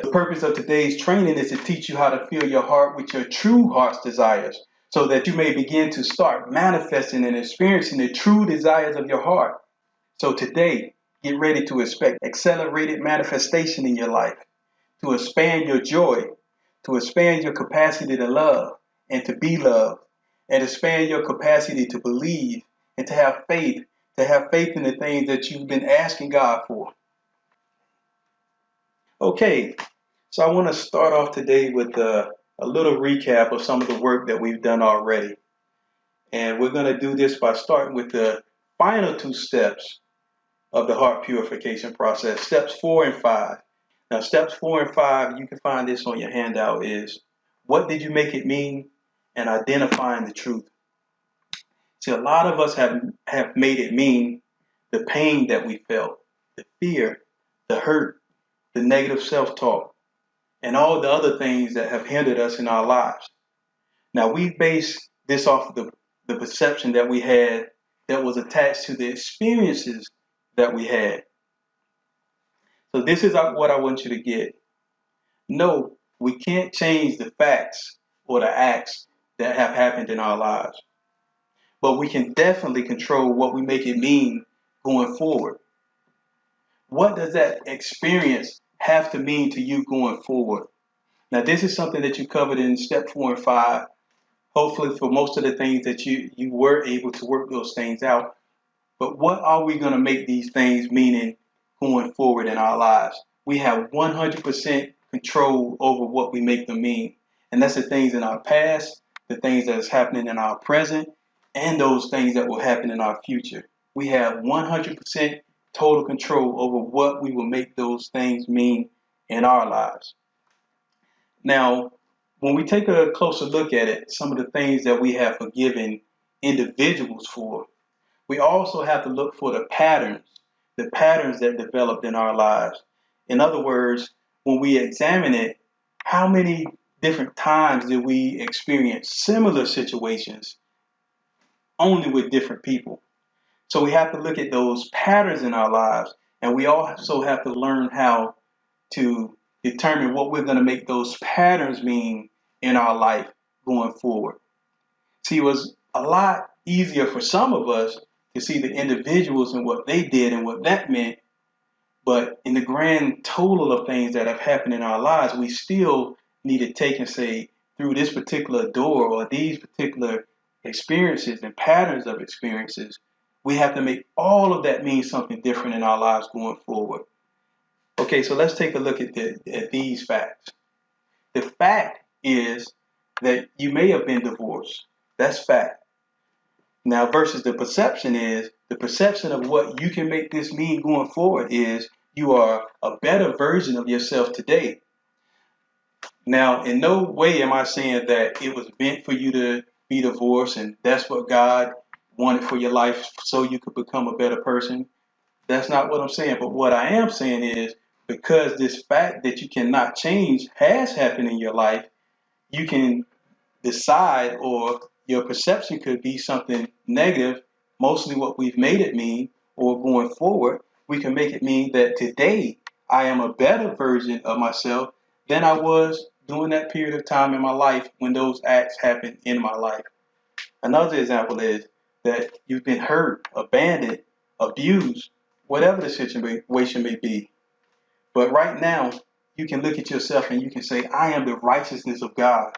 purpose of today's training is to teach you how to fill your heart with your true heart's desires so that you may begin to start manifesting and experiencing the true desires of your heart. So today, get ready to expect accelerated manifestation in your life, to expand your joy, to expand your capacity to love and to be loved, and expand your capacity to believe and to have faith in the things that you've been asking God for. Okay, so I want to start off today with a little recap of some of the work that we've done already. And we're going to do this by starting with the final two steps of the heart purification process, steps 4 and 5. Now, steps 4 and 5, you can find this on your handout, is what did you make it mean and identifying the truth. See, a lot of us have made it mean the pain that we felt, the fear, the hurt, the negative self-talk, and all the other things that have hindered us in our lives. Now, we base this off of the perception that we had that was attached to the experiences that we had. So this is what I want you to get. No, we can't change the facts or the acts that have happened in our lives. But we can definitely control what we make it mean going forward. What does that experience have to mean to you going forward? Now, this is something that you covered in step 4 and 5. Hopefully, for most of the things that you were able to work those things out. But what are we going to make these things meaning going forward in our lives? We have 100% control over what we make them mean. And that's the things in our past, the things that is happening in our present, and those things that will happen in our future. We have 100% total control over what we will make those things mean in our lives. Now, when we take a closer look at it, some of the things that we have forgiven individuals for, we also have to look for the patterns that developed in our lives. In other words, when we examine it, how many different times did we experience similar situations only with different people? So we have to look at those patterns in our lives, and we also have to learn how to determine what we're going to make those patterns mean in our life going forward. See, it was a lot easier for some of us to see the individuals and what they did and what that meant. But in the grand total of things that have happened in our lives, we still need to take and say, through this particular door or these particular experiences and patterns of experiences, we have to make all of that mean something different in our lives going forward. Okay, so let's take a look at these facts. The fact is that you may have been divorced. That's fact. Now, versus the perception of what you can make this mean going forward is you are a better version of yourself today. Now, in no way am I saying that it was meant for you to be divorced and that's what God wanted for your life so you could become a better person. That's not what I'm saying. But what I am saying is because this fact that you cannot change has happened in your life, you can decide, or your perception could be something negative, mostly what we've made it mean, or going forward, we can make it mean that today I am a better version of myself than I was during that period of time in my life when those acts happened in my life. Another example is that you've been hurt, abandoned, abused, whatever the situation may be. But right now, you can look at yourself and you can say, I am the righteousness of God.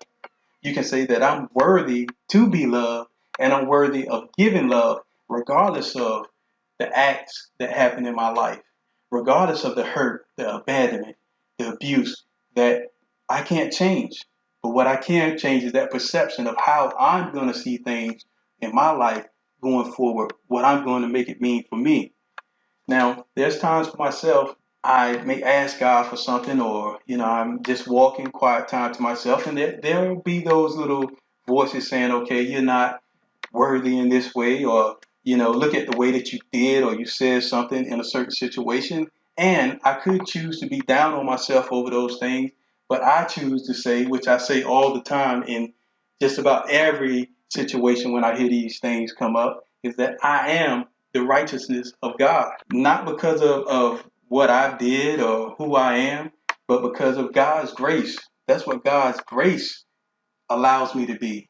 You can say that I'm worthy to be loved and I'm worthy of giving love regardless of the acts that happen in my life, regardless of the hurt, the abandonment, the abuse that I can't change. But what I can change is that perception of how I'm going to see things in my life going forward, what I'm going to make it mean for me. Now, there's times for myself, I may ask God for something, or, I'm just walking quiet time to myself, and there'll be those little voices saying, okay, you're not worthy in this way, or, look at the way that you did, or you said something in a certain situation. And I could choose to be down on myself over those things, but I choose to say, which I say all the time in just about every situation when I hear these things come up, is that I am the righteousness of God, not because of what I did or who I am, but because of God's grace. That's what God's grace allows me to be.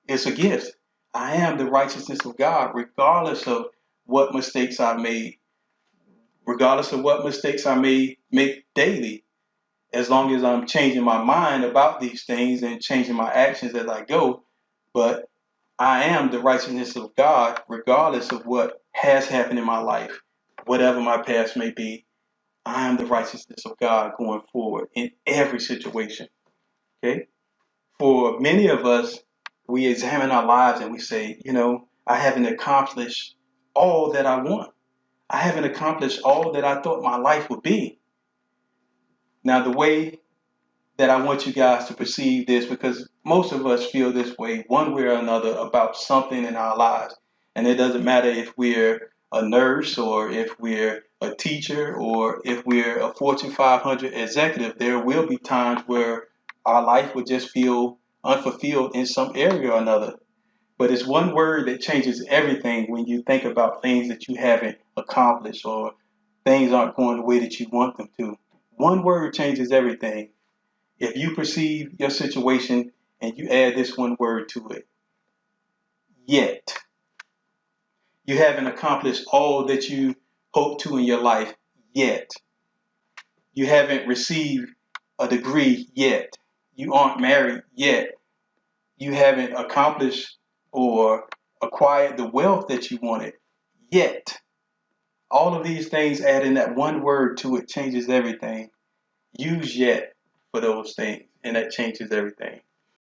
It's a gift. I am the righteousness of God, regardless of what mistakes I made, regardless of what mistakes I may make daily, as long as I'm changing my mind about these things and changing my actions as I go. But I am the righteousness of God, regardless of what has happened in my life, whatever my past may be. I am the righteousness of God going forward in every situation. Okay? For many of us, we examine our lives and we say, I haven't accomplished all that I want. I haven't accomplished all that I thought my life would be. Now, the way that I want you guys to perceive this, because most of us feel this way one way or another about something in our lives. And it doesn't matter if we're a nurse or if we're a teacher or if we're a Fortune 500 executive, there will be times where our life would just feel unfulfilled in some area or another. But it's one word that changes everything when you think about things that you haven't accomplished or things aren't going the way that you want them to. One word changes everything. If you perceive your situation and you add this one word to it, yet, you haven't accomplished all that you hope to in your life yet. You haven't received a degree yet. You aren't married yet. You haven't accomplished or acquired the wealth that you wanted yet. All of these things, adding that one word to it changes everything. Use yet for those things, and that changes everything.